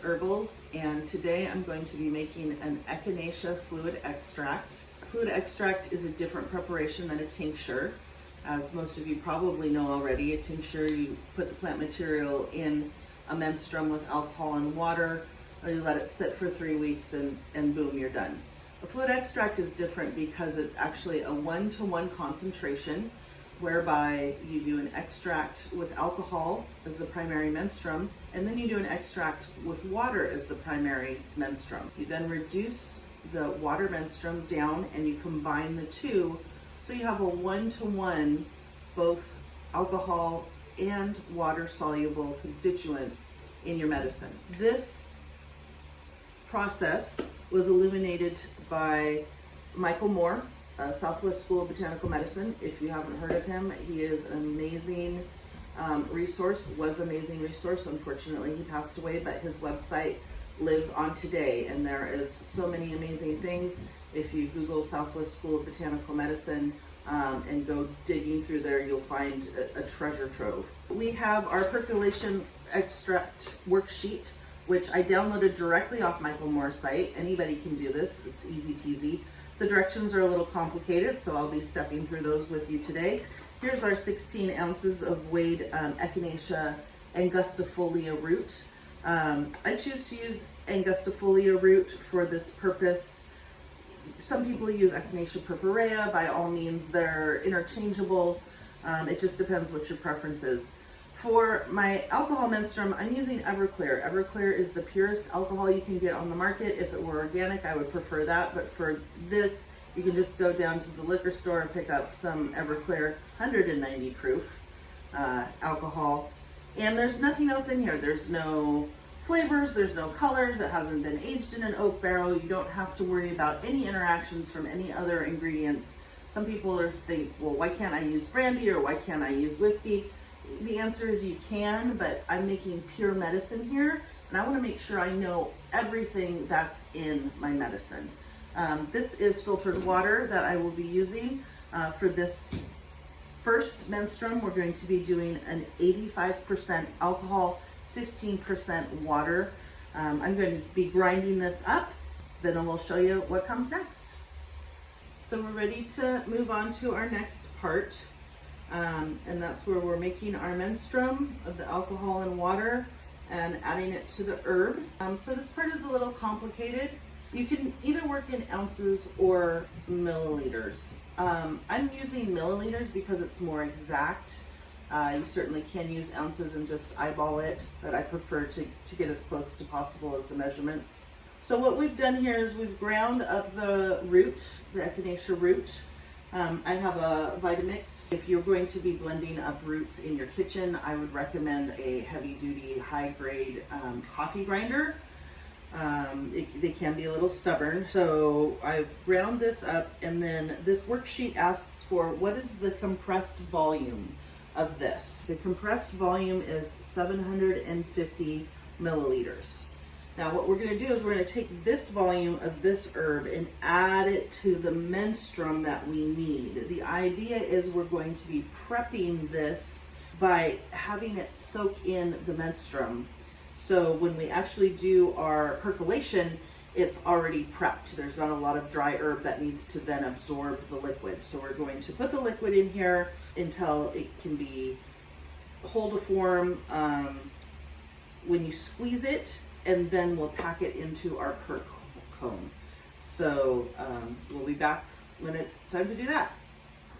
Herbals, and today I'm going to be making an Echinacea fluid extract. Fluid extract is a different preparation than a tincture. As most of you probably know already, a tincture, you put the plant material in a menstrum with alcohol and water, you let it sit for 3 weeks, and boom, you're done. A fluid extract is different because it's actually a 1-to-1 concentration, whereby you do an extract with alcohol as the primary menstrum, and then you do an extract with water as the primary menstrum. You then reduce the water menstrum down and you combine the two, so you have a 1-to-1, both alcohol and water soluble constituents in your medicine. This process was illuminated by Michael Moore, Southwest School of Botanical Medicine. If you haven't heard of him, he is an amazing resource, was an amazing resource. Unfortunately, he passed away, but his website lives on today, and there is so many amazing things. If you Google Southwest School of Botanical Medicine and go digging through there, you'll find a treasure trove. We have our percolation extract worksheet, which I downloaded directly off Michael Moore's site. Anybody can do this, it's easy peasy. The directions are a little complicated, so I'll be stepping through those with you today. Here's our 16 ounces of weighed Echinacea Angustifolia root. I choose to use Angustifolia root for this purpose. Some people use Echinacea purpurea. By all means, they're interchangeable. It just depends what your preference is. For my alcohol menstrum, I'm using Everclear. Everclear is the purest alcohol you can get on the market. If it were organic, I would prefer that, but for this, you can just go down to the liquor store and pick up some Everclear 190 proof alcohol. And there's nothing else in here. There's no flavors, there's no colors, it hasn't been aged in an oak barrel. You don't have to worry about any interactions from any other ingredients. Some people think, well, why can't I use brandy or why can't I use whiskey? The answer is you can, but I'm making pure medicine here, and I want to make sure I know everything that's in my medicine. This is filtered water that I will be using for this first menstrum. We're going to be doing an 85% alcohol, 15% water. I'm going to be grinding this up, then I will show you what comes next. So we're ready to move on to our next part. And that's where we're making our menstrum of the alcohol and water and adding it to the herb. So this part is a little complicated. You can either work in ounces or milliliters. I'm using milliliters because it's more exact. You certainly can use ounces and just eyeball it, but I prefer to get as close to possible as the measurements. So what we've done here is we've ground up the root, the Echinacea root. I have a Vitamix. If you're going to be blending up roots in your kitchen, I would recommend a heavy-duty, high-grade coffee grinder. They can be a little stubborn. So I've ground this up, and then this worksheet asks for what is the compressed volume of this. The compressed volume is 750 milliliters. Now what we're going to do is we're going to take this volume of this herb and add it to the menstrum that we need. The idea is we're going to be prepping this by having it soak in the menstrum. So when we actually do our percolation, it's already prepped. There's not a lot of dry herb that needs to then absorb the liquid. So we're going to put the liquid in here until it can be hold a form. When you squeeze it, and then we'll pack it into our perk cone. So we'll be back when it's time to do that.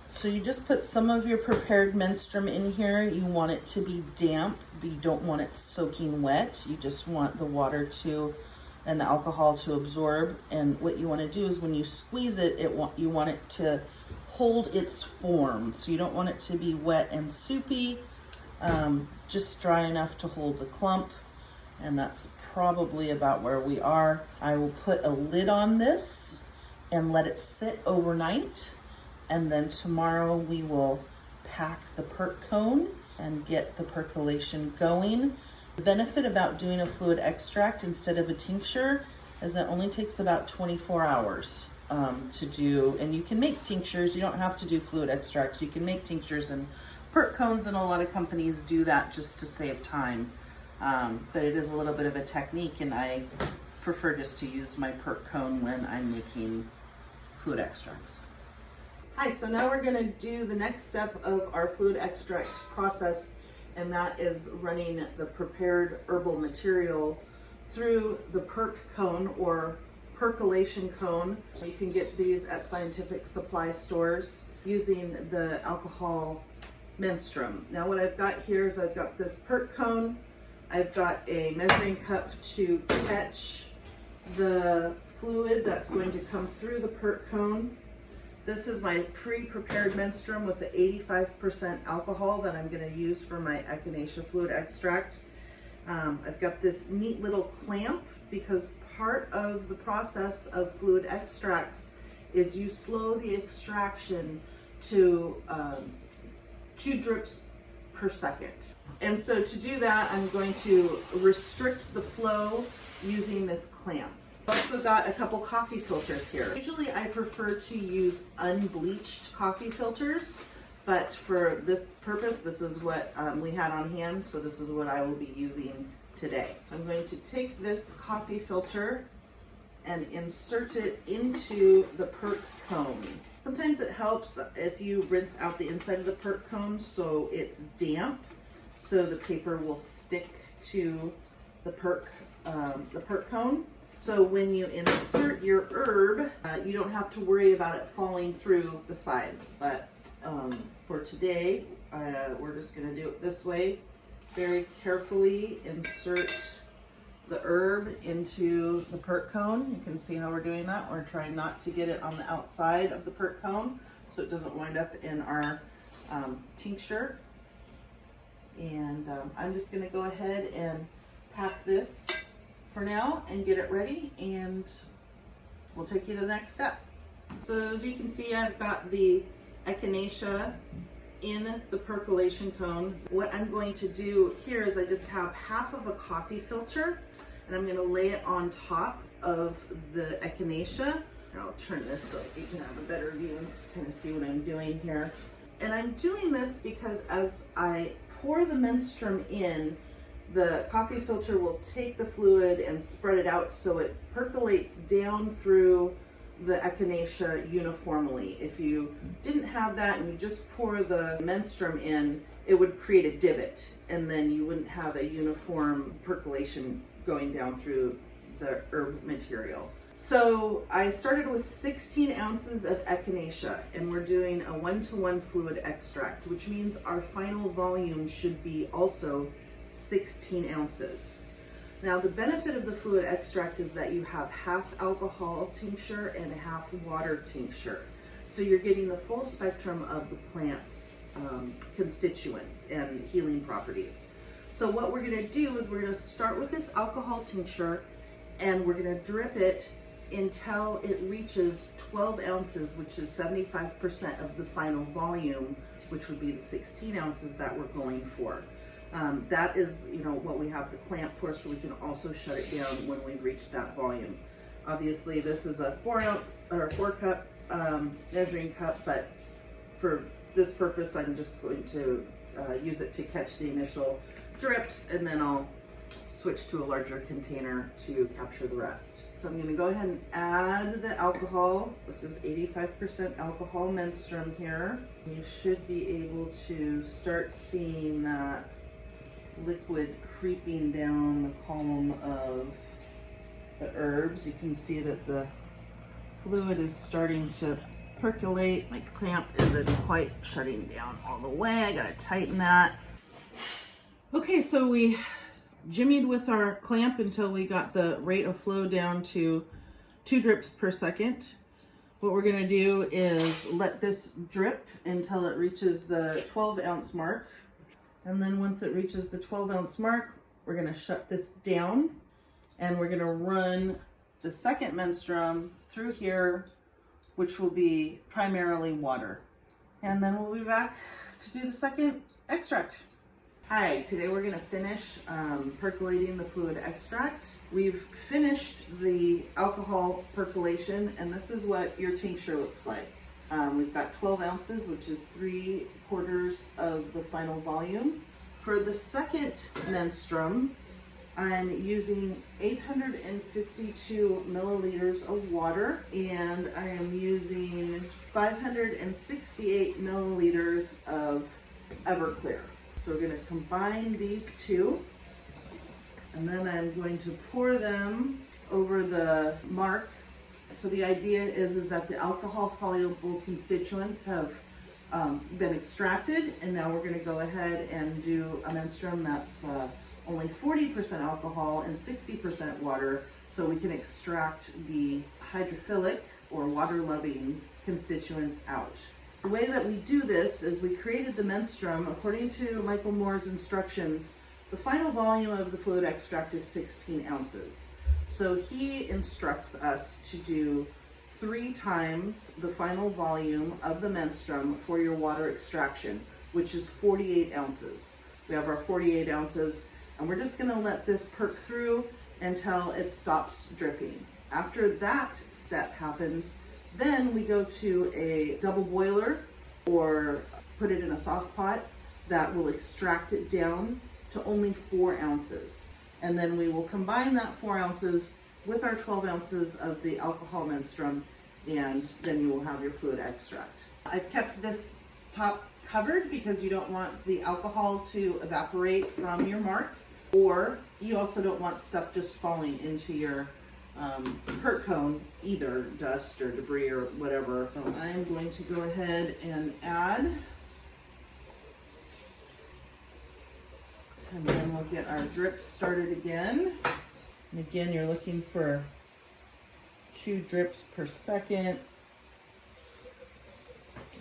So you just put some of your prepared menstrum in here. You want it to be damp, but you don't want it soaking wet. You just want the water to and the alcohol to absorb. And what you want to do is when you squeeze it, you want it to hold its form. So you don't want it to be wet and soupy, just dry enough to hold the clump. And that's probably about where we are. I will put a lid on this and let it sit overnight. And then tomorrow we will pack the perk cone and get the percolation going. The benefit about doing a fluid extract instead of a tincture is it only takes about 24 hours. to do, and you can make tinctures. You don't have to do fluid extracts. You can make tinctures and perk cones, and a lot of companies do that just to save time. But it is a little bit of a technique, and I prefer just to use my perk cone when I'm making fluid extracts. Hi, so now we're gonna do the next step of our fluid extract process, and that is running the prepared herbal material through the perk cone or percolation cone. You can get these at scientific supply stores using the alcohol menstrum. Now what I've got here is I've got this perk cone, I've got a measuring cup to catch the fluid that's going to come through the perk cone. This is my pre-prepared menstrum with the 85% alcohol that I'm going to use for my Echinacea fluid extract. I've got this neat little clamp because part of the process of fluid extracts is you slow the extraction to 2 drips per second. And so to do that, I'm going to restrict the flow using this clamp. I've also got a couple coffee filters here. Usually I prefer to use unbleached coffee filters, but for this purpose, this is what we had on hand, so this is what I will be using today. I'm going to take this coffee filter and insert it into the perk cone. Sometimes it helps if you rinse out the inside of the perk cone so it's damp, so the paper will stick to the perk cone. So when you insert your herb, you don't have to worry about it falling through the sides. But for today, we're just gonna do it this way. Very carefully insert the herb into the perk cone. You can see how we're doing that. We're trying not to get it on the outside of the perk cone so it doesn't wind up in our tincture. And I'm just gonna go ahead and pack this for now and get it ready, and we'll take you to the next step. So as you can see, I've got the Echinacea in the percolation cone. What I'm going to do here is I just have half of a coffee filter, and I'm going to lay it on top of the Echinacea. And I'll turn this so you can have a better view and kind of see what I'm doing here. And I'm doing this because as I pour the menstrum in, the coffee filter will take the fluid and spread it out so it percolates down through the Echinacea uniformly. If you didn't have that and you just pour the menstrum in, it would create a divot, and then you wouldn't have a uniform percolation going down through the herb material. So I started with 16 ounces of Echinacea, and we're doing a 1-to-1 fluid extract, which means our final volume should be also 16 ounces. Now the benefit of the fluid extract is that you have half alcohol tincture and half water tincture. So you're getting the full spectrum of the plant's constituents and healing properties. So what we're gonna do is we're gonna start with this alcohol tincture, and we're gonna drip it until it reaches 12 ounces, which is 75% of the final volume, which would be the 16 ounces that we're going for. That is, what we have the clamp for, so we can also shut it down when we've reached that volume. Obviously, this is a 4 cup measuring cup, but for this purpose, I'm just going to use it to catch the initial drips, and then I'll switch to a larger container to capture the rest. So I'm going to go ahead and add the alcohol. This is 85% alcohol menstrum here. You should be able to start seeing that liquid creeping down the column of the herbs. You can see that the fluid is starting to percolate. My clamp isn't quite shutting down all the way. I gotta tighten that. Okay, so we jimmied with our clamp until we got the rate of flow down to 2 drips per second. What we're gonna do is let this drip until it reaches the 12-ounce mark. And then once it reaches the 12-ounce mark, we're gonna shut this down, and we're gonna run the second menstrum through here, which will be primarily water. And then we'll be back to do the second extract. Hi, today we're going to finish percolating the fluid extract. We've finished the alcohol percolation, and this is what your tincture looks like. We've got 12 ounces, which is 3/4 of the final volume. For the second menstrum, I'm using 852 milliliters of water, and I am using 568 milliliters of Everclear. So we're going to combine these two, and then I'm going to pour them over the mark. So the idea is that the alcohol soluble constituents have been extracted, and now we're going to go ahead and do a menstrum that's only 40% alcohol and 60% water, so we can extract the hydrophilic or water-loving constituents out. The way that we do this is we created the menstrum. According to Michael Moore's instructions, the final volume of the fluid extract is 16 ounces. So he instructs us to do 3 times the final volume of the menstrum for your water extraction, which is 48 ounces. We have our 48 ounces, and we're just gonna let this perk through until it stops dripping. After that step happens, then we go to a double boiler or put it in a sauce pot that will extract it down to only 4 ounces. And then we will combine that 4 ounces with our 12 ounces of the alcohol menstrum, and then you will have your fluid extract. I've kept this top covered because you don't want the alcohol to evaporate from your mark, or you also don't want stuff just falling into your perk cone, either dust or debris or whatever. So I'm going to go ahead and add, and then we'll get our drips started again. And again, you're looking for 2 drips per second.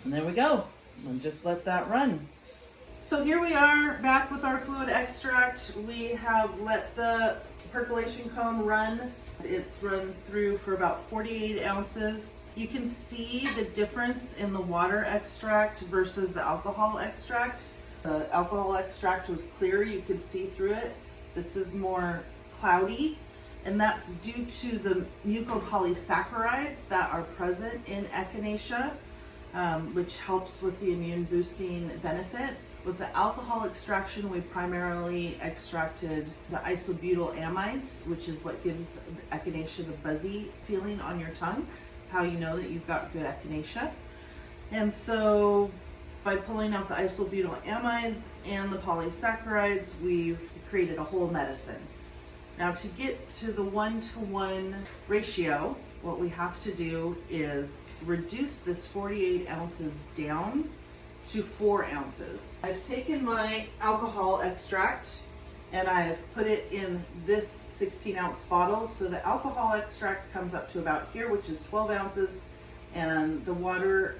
And there we go. And just let that run. So here we are back with our fluid extract. We have let the percolation cone run. It's run through for about 48 ounces. You can see the difference in the water extract versus the alcohol extract. The alcohol extract was clear, you could see through it. This is more cloudy, and that's due to the mucopolysaccharides that are present in Echinacea, which helps with the immune boosting benefit. With the alcohol extraction, we primarily extracted the isobutyl amides, which is what gives Echinacea the buzzy feeling on your tongue. It's how you know that you've got good Echinacea. And so by pulling out the isobutyl amides and the polysaccharides, we've created a whole medicine. Now, to get to the 1-to-1 ratio, what we have to do is reduce this 48 ounces down to 4 ounces. I've taken my alcohol extract and I've put it in this 16-ounce bottle. So the alcohol extract comes up to about here, which is 12 ounces, and the water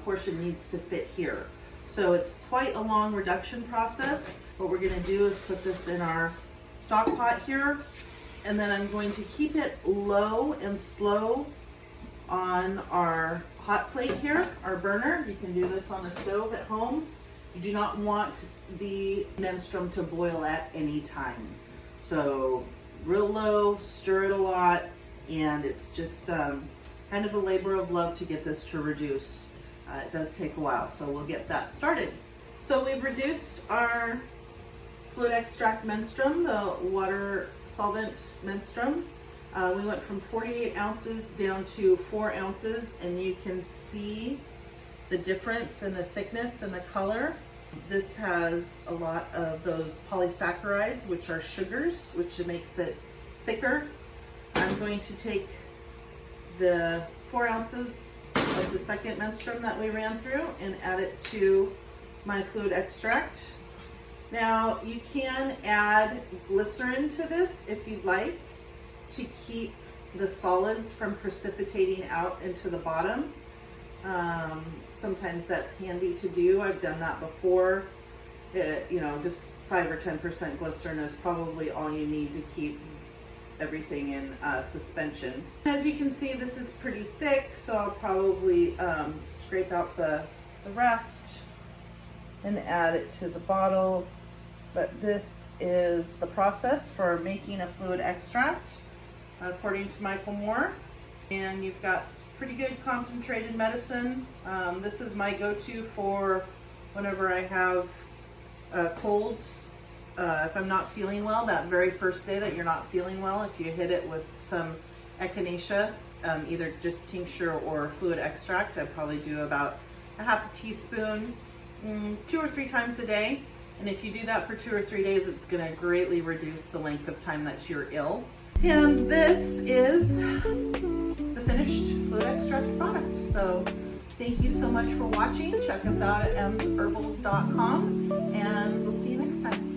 portion needs to fit here. So it's quite a long reduction process. What we're gonna do is put this in our stock pot here, and then I'm going to keep it low and slow on our hot plate here, our burner. You can do this on a stove at home. You do not want the menstrum to boil at any time. So real low, stir it a lot, and it's just kind of a labor of love to get this to reduce. It does take a while, so we'll get that started. So we've reduced our fluid extract menstrum, the water solvent menstrum. We went from 48 ounces down to 4 ounces, and you can see the difference in the thickness and the color. This has a lot of those polysaccharides, which are sugars, which makes it thicker. I'm going to take the 4 ounces of the second menstrum that we ran through and add it to my fluid extract. Now, you can add glycerin to this if you'd like, to keep the solids from precipitating out into the bottom. Sometimes that's handy to do. I've done that before. Just 5 or 10% glycerin is probably all you need to keep everything in suspension. As you can see, this is pretty thick, so I'll probably scrape out the rest and add it to the bottle. But this is the process for making a fluid extract, according to Michael Moore. And you've got pretty good concentrated medicine. This is my go-to for whenever I have colds. If I'm not feeling well, that very first day that you're not feeling well, if you hit it with some echinacea, either just tincture or fluid extract, I probably do about a half a teaspoon 2 or 3 times a day. And if you do that for 2 or 3 days, it's going to greatly reduce the length of time that you're ill. And this is the finished fluid extract product. So thank you so much for watching. Check us out at emsherbals.com, and we'll see you next time.